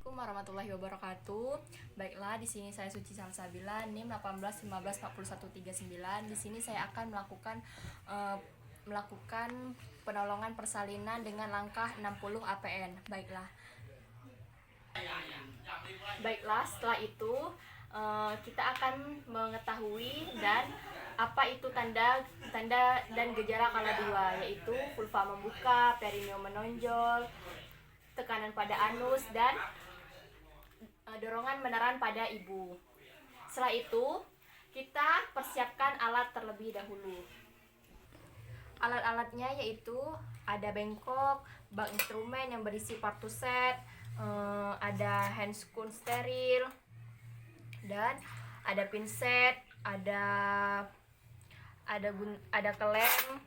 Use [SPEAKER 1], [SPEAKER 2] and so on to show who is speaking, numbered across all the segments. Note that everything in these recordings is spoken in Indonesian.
[SPEAKER 1] Assalamualaikum warahmatullahi wabarakatuh. Baiklah, di sini saya Suci Salsabila, NIM 18154139. Di sini saya akan melakukan penolongan persalinan dengan langkah 60 APN. Baiklah, setelah itu kita akan mengetahui dan apa itu tanda dan gejala kala 2, yaitu vulva membuka, perineum menonjol, tekanan pada anus, dan dorongan meneran pada ibu. Setelah itu, kita persiapkan alat terlebih dahulu. Alat-alatnya yaitu ada bengkok, bak instrumen yang berisi partuset, ada handscoon steril, dan ada pinset, ada kelem,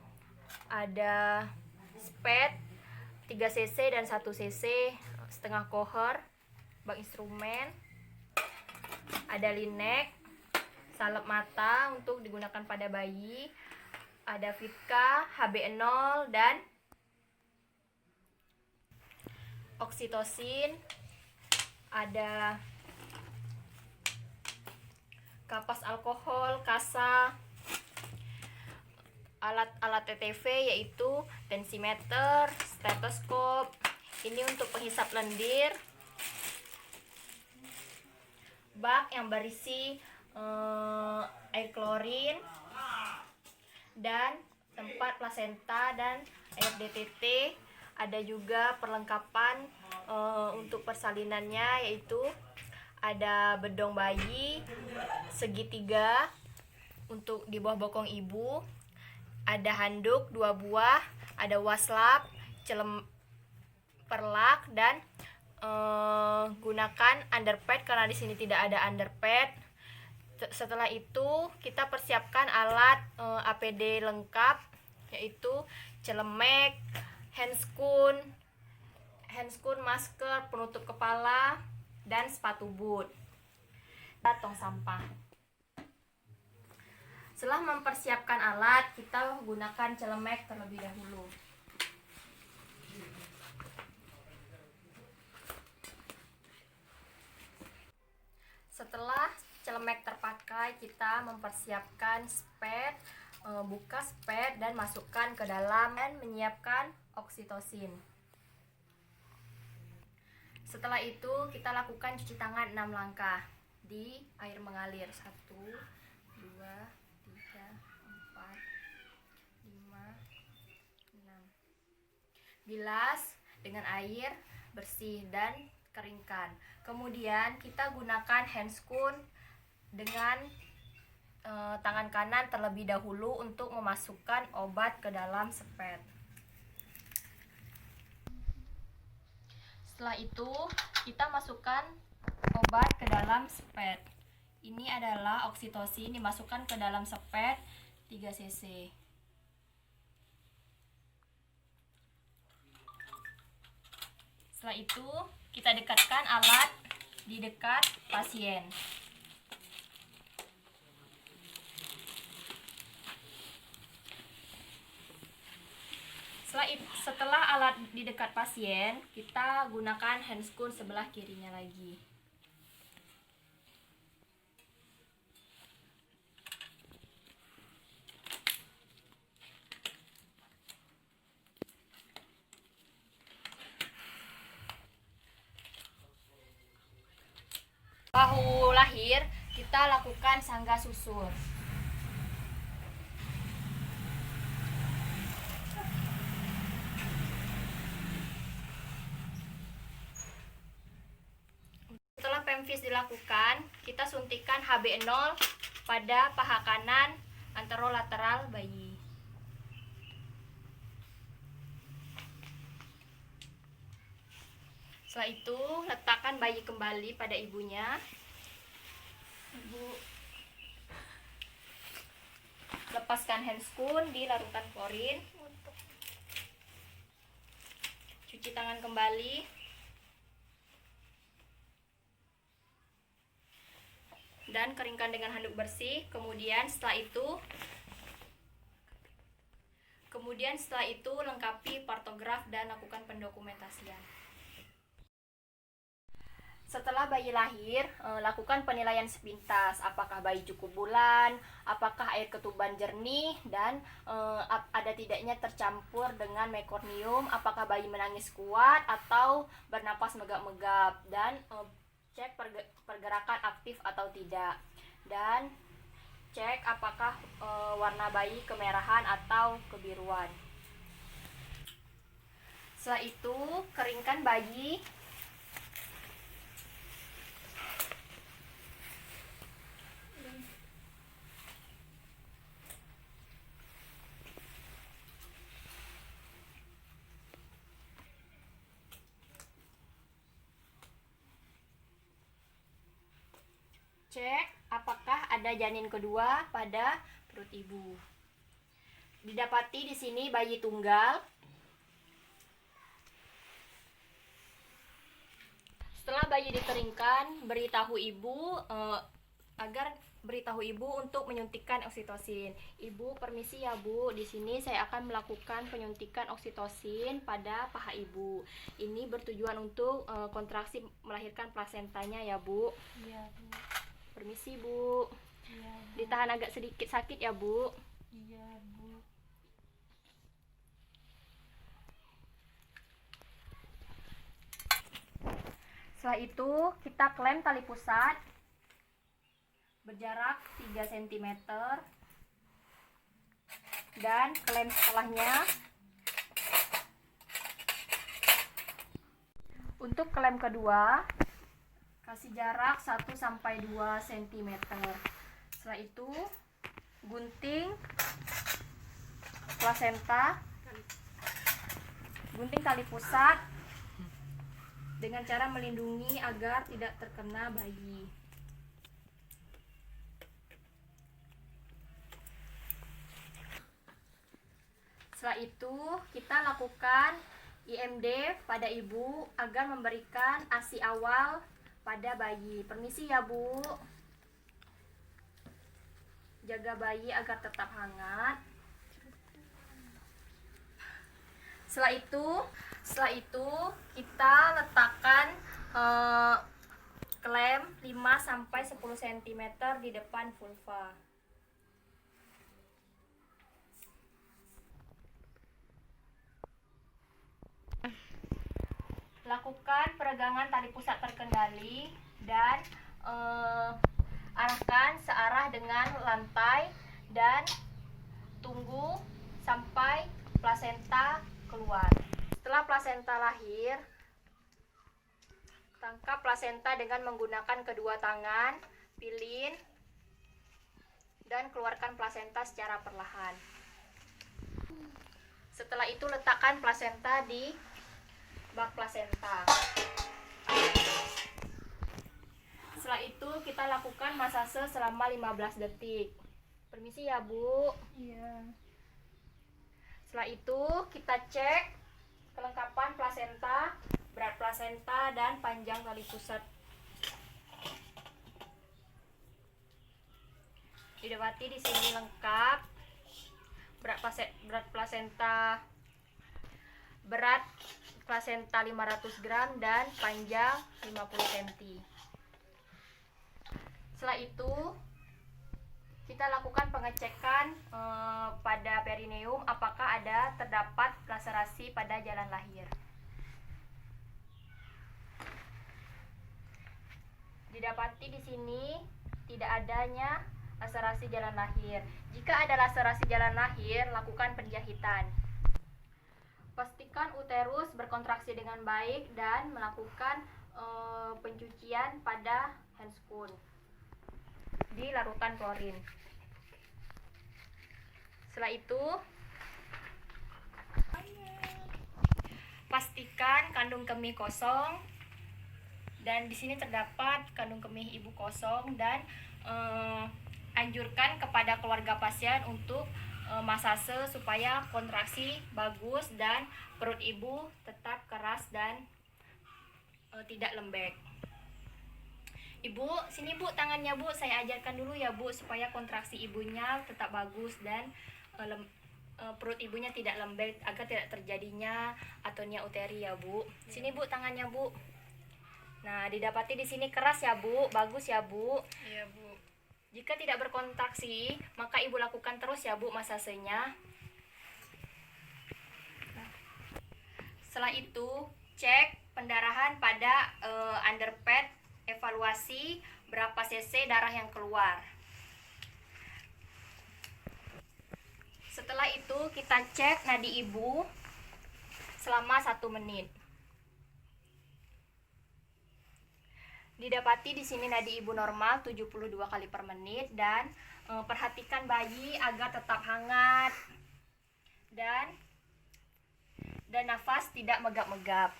[SPEAKER 1] ada spet 3 cc dan 1 cc, setengah koher, bak instrumen, ada linek, salep mata untuk digunakan pada bayi, ada Vitka, HB0, dan oksitosin, ada kapas alkohol, kasa, alat TTV yaitu tensimeter, stetoskop, ini untuk penghisap lendir, bak yang berisi air klorin, dan tempat plasenta dan air DTT. Ada juga perlengkapan untuk persalinannya, yaitu ada bedong bayi segitiga untuk di bawah bokong ibu, ada handuk 2 buah, ada waslap, celem perlak, dan gunakan underpad karena di sini tidak ada underpad. Setelah itu kita persiapkan alat APD lengkap, yaitu celemek, handscoon, masker, penutup kepala, dan sepatu boot, tong sampah. Setelah mempersiapkan alat, kita gunakan celemek terlebih dahulu. Setelah celemek terpakai, kita mempersiapkan spet, buka spet dan masukkan ke dalam, dan menyiapkan oksitosin. Setelah itu kita lakukan cuci tangan 6 langkah di air mengalir. 1, 2, 3, 4, 5, 6. Bilas dengan air bersih dan keringkan. Kemudian kita gunakan handscoon dengan tangan kanan terlebih dahulu untuk memasukkan obat ke dalam spet. Setelah itu kita masukkan obat ke dalam spet. Ini adalah oksitosin, dimasukkan ke dalam spet 3 cc. Setelah itu kita dekatkan alat di dekat pasien. Setelah alat di dekat pasien, kita gunakan handscoon sebelah kirinya lagi. Bahu lahir, kita lakukan sangga susur. Setelah pemvis dilakukan, kita suntikan HB0 pada paha kanan anterolateral bayi. Setelah itu, letakkan bayi kembali pada ibunya. Ibu lepaskan handscoon di larutan klorin. Cuci tangan kembali. Dan keringkan dengan handuk bersih. Kemudian setelah itu lengkapi partograf dan lakukan pendokumentasian. Setelah bayi lahir, lakukan penilaian sepintas, apakah bayi cukup bulan, apakah air ketuban jernih, dan ada tidaknya tercampur dengan mekornium, apakah bayi menangis kuat atau bernapas megap-megap, dan cek pergerakan aktif atau tidak, dan cek apakah warna bayi kemerahan atau kebiruan. Setelah itu, keringkan bayi. Cek apakah ada janin kedua pada perut ibu. Didapati di sini bayi tunggal. Setelah bayi dikeringkan, beritahu ibu untuk menyuntikkan oksitosin. Ibu, permisi ya Bu. Di sini saya akan melakukan penyuntikan oksitosin pada paha ibu. Ini bertujuan untuk kontraksi melahirkan plasentanya ya Bu.
[SPEAKER 2] Iya Bu.
[SPEAKER 1] Permisi Bu.
[SPEAKER 2] Iya Bu.
[SPEAKER 1] Ditahan agak sedikit sakit ya Bu.
[SPEAKER 2] Iya Bu.
[SPEAKER 1] Setelah itu kita klem tali pusat berjarak 3 cm dan klem setelahnya. Untuk klem kedua kasih jarak 1-2 cm. Setelah itu gunting plasenta, gunting tali pusat dengan cara melindungi agar tidak terkena bayi. Setelah itu kita lakukan IMD pada ibu agar memberikan ASI awal pada bayi. Permisi ya Bu. Jaga bayi agar tetap hangat. Setelah itu kita letakkan klem 5-10 cm di depan vulva. Lakukan peregangan tali pusat terkendali dan arahkan searah dengan lantai dan tunggu sampai plasenta keluar. Setelah plasenta lahir, tangkap plasenta dengan menggunakan kedua tangan, pilin, dan keluarkan plasenta secara perlahan. Setelah itu letakkan plasenta di bak plasenta. Setelah itu kita lakukan masase selama 15 detik. Permisi ya Bu.
[SPEAKER 2] Iya.
[SPEAKER 1] Setelah itu kita cek kelengkapan plasenta, berat plasenta, dan panjang tali pusat. Didapati di sini lengkap. Berat plasenta 500 gram dan panjang 50 cm. Setelah itu kita lakukan pengecekan pada perineum apakah terdapat laserasi pada jalan lahir. Didapati di sini tidak adanya laserasi jalan lahir. Jika ada laserasi jalan lahir, lakukan penjahitan. Pastikan uterus berkontraksi dengan baik dan melakukan pencucian pada handspoon di larutan klorin. Setelah itu pastikan kandung kemih kosong, dan di sini terdapat kandung kemih ibu kosong, dan anjurkan kepada keluarga pasien untuk masase supaya kontraksi bagus dan perut ibu tetap keras dan tidak lembek. Ibu, sini Bu tangannya Bu, saya ajarkan dulu ya Bu supaya kontraksi ibunya tetap bagus dan perut ibunya tidak lembek agar tidak terjadinya atonia uteri ya Bu. Sini Bu tangannya Bu. Nah, didapati di sini keras ya, Bu. Bagus ya, Bu.
[SPEAKER 2] Iya, Bu.
[SPEAKER 1] Jika tidak berkontraksi, maka Ibu lakukan terus ya, Bu, masasenya. Setelah itu, cek pendarahan pada underpad, evaluasi berapa cc darah yang keluar. Setelah itu, kita cek nadi Ibu selama 1 menit. Didapati di sini nadi Ibu normal 72 kali per menit dan perhatikan bayi agar tetap hangat dan nafas tidak megap-megap.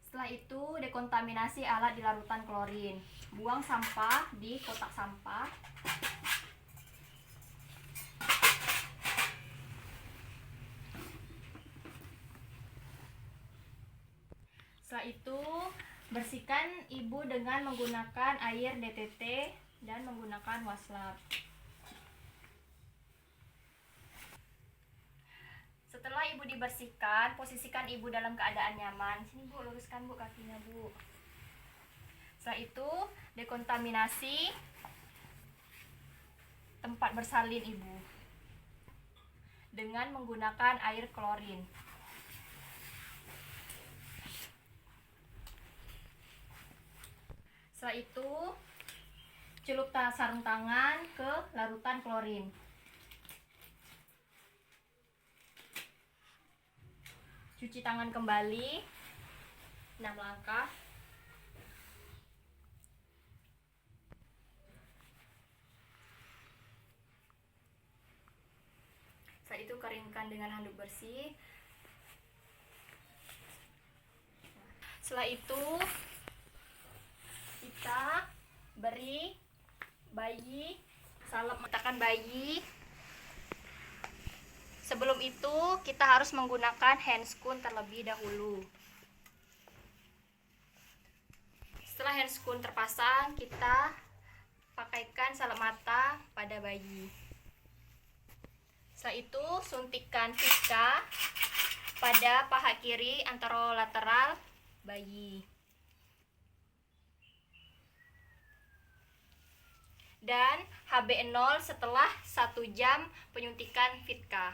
[SPEAKER 1] Setelah itu, dekontaminasi alat di larutan klorin. Buang sampah di kotak sampah. Setelah itu, bersihkan Ibu dengan menggunakan air DTT dan menggunakan waslab. Setelah Ibu dibersihkan, posisikan Ibu dalam keadaan nyaman. Sini, Bu, luruskan, Bu, kakinya, Bu. Setelah itu, dekontaminasi tempat bersalin Ibu dengan menggunakan air klorin. Setelah itu, celup sarung tangan ke larutan klorin. Cuci tangan kembali 6 langkah. Setelah itu, keringkan dengan handuk bersih. Setelah itu, kita beri bayi salep matakan bayi. Sebelum itu, kita harus menggunakan handscoon terlebih dahulu. Setelah handscoon terpasang, kita pakaikan salep mata pada bayi. Setelah itu, suntikan Vika pada paha kiri anterolateral bayi. Dan HB0 setelah 1 jam penyuntikan Vika.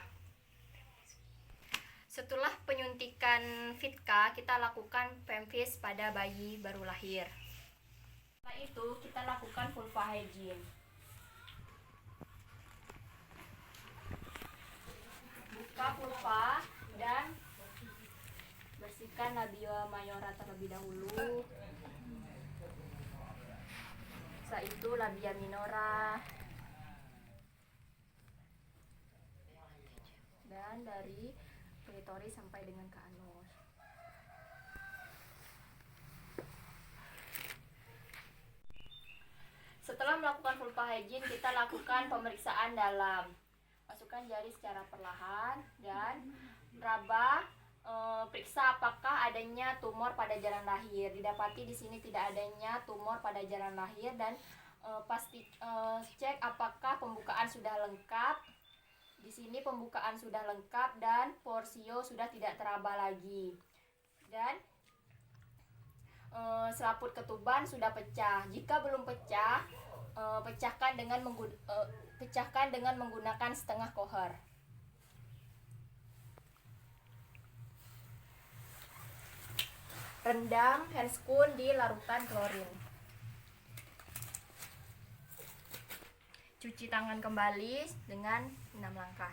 [SPEAKER 1] Setelah penyuntikan Vika, kita lakukan pemvis pada bayi baru lahir. Setelah itu, kita lakukan vulva hygiene. Buka vulva dan bersihkan labia mayora terlebih dahulu. Setelah itu, labia minora. Dan dari klitoris sampai dengan ke anus. Setelah melakukan vulva hygiene, kita lakukan pemeriksaan dalam. Masukkan jari secara perlahan dan raba, periksa apakah adanya tumor pada jalan lahir. Didapati di sini tidak adanya tumor pada jalan lahir dan cek apakah pembukaan sudah lengkap. Di sini pembukaan sudah lengkap dan porsio sudah tidak teraba lagi. Dan selaput ketuban sudah pecah. Jika belum pecah, pecahkan dengan menggunakan setengah kohor. Rendam handscoon di larutan klorin. Cuci tangan kembali dengan 6 langkah.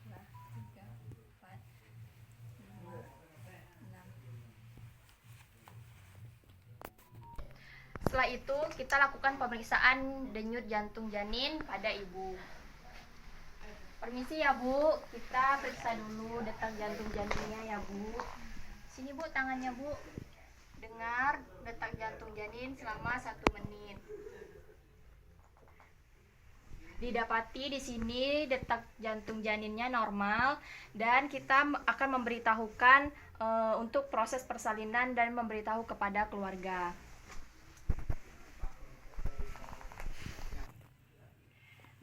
[SPEAKER 1] 2, 3, 4, 5, 6. Setelah itu, kita lakukan pemeriksaan denyut jantung janin pada ibu. Permisi ya, Bu. Kita periksa dulu detak jantung janinnya ya, Bu. Sini, Bu, tangannya, Bu. Dengar detak jantung janin selama 1 menit. Didapati di sini detak jantung janinnya normal dan kita akan memberitahukan untuk proses persalinan dan memberitahu kepada keluarga.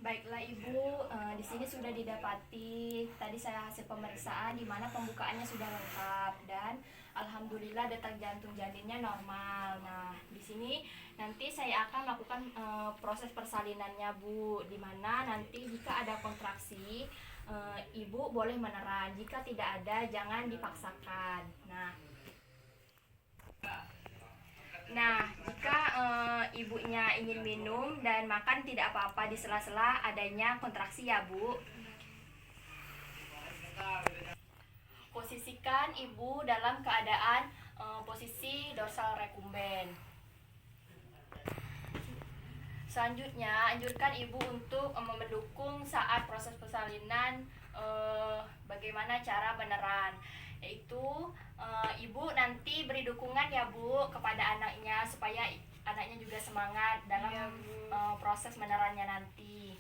[SPEAKER 1] Baiklah Ibu, di sini sudah didapati. Tadi saya hasil pemeriksaan di mana pembukaannya sudah lengkap dan alhamdulillah detak jantung janinnya normal. Nah, di sini nanti saya akan melakukan proses persalinannya Bu, di mana nanti jika ada kontraksi Ibu boleh meneran. Jika tidak ada jangan dipaksakan. Nah, jika ibunya ingin minum dan makan tidak apa-apa di sela-sela adanya kontraksi ya Bu. Posisikan ibu dalam keadaan posisi dorsal recumbens. Selanjutnya, anjurkan ibu untuk mendukung saat proses persalinan bagaimana cara meneran. Yaitu ibu nanti beri dukungan ya Bu kepada anaknya supaya anaknya juga semangat dalam proses menerannya nanti.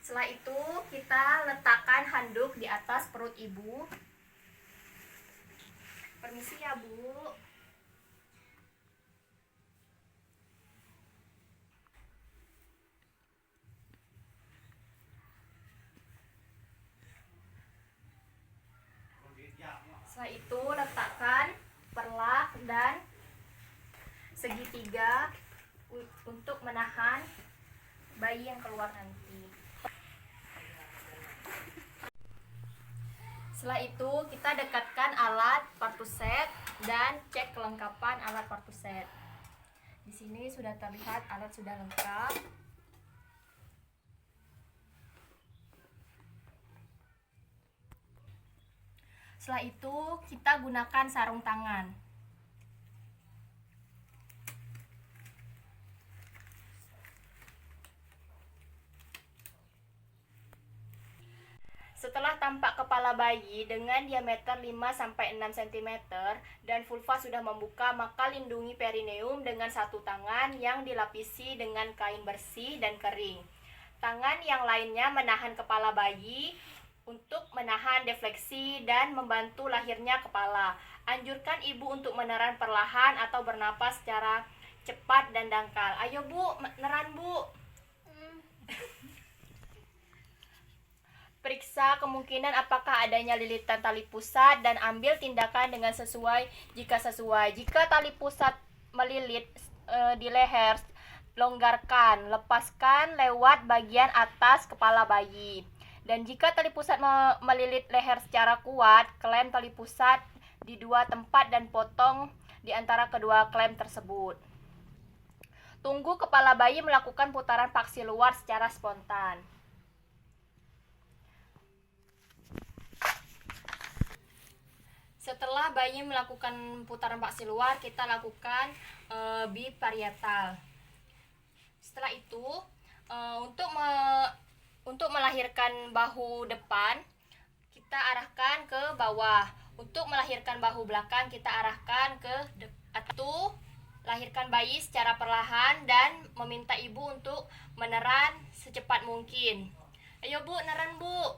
[SPEAKER 1] Setelah itu kita letakkan handuk di atas perut ibu. Permisi ya Bu. Setelah itu letakkan perlak dan segitiga untuk menahan bayi yang keluar nanti. Setelah itu kita dekatkan alat Partuset dan cek kelengkapan alat Partuset. Di sini sudah terlihat alat sudah lengkap. Setelah itu kita gunakan sarung tangan. Setelah tampak kepala bayi dengan diameter 5-6 cm dan vulva sudah membuka, maka lindungi perineum dengan satu tangan yang dilapisi dengan kain bersih dan kering. Tangan yang lainnya menahan kepala bayi untuk menahan defleksi dan membantu lahirnya kepala. Anjurkan ibu untuk meneran perlahan atau bernapas secara cepat dan dangkal. Ayo Bu, meneran Bu. Periksa kemungkinan apakah adanya lilitan tali pusat dan ambil tindakan dengan sesuai jika sesuai. Jika tali pusat melilit di leher, longgarkan, lepaskan lewat bagian atas kepala bayi. Dan jika tali pusat melilit leher secara kuat, klem tali pusat di dua tempat dan potong di antara kedua klem tersebut. Tunggu kepala bayi melakukan putaran paksi luar secara spontan. Setelah bayi melakukan putaran paksi luar, kita lakukan biparietal. Setelah itu, untuk melahirkan bahu depan, kita arahkan ke bawah. Untuk melahirkan bahu belakang, kita arahkan ke depan. Lahirkan bayi secara perlahan dan meminta ibu untuk meneran secepat mungkin. Ayo Bu, neran Bu.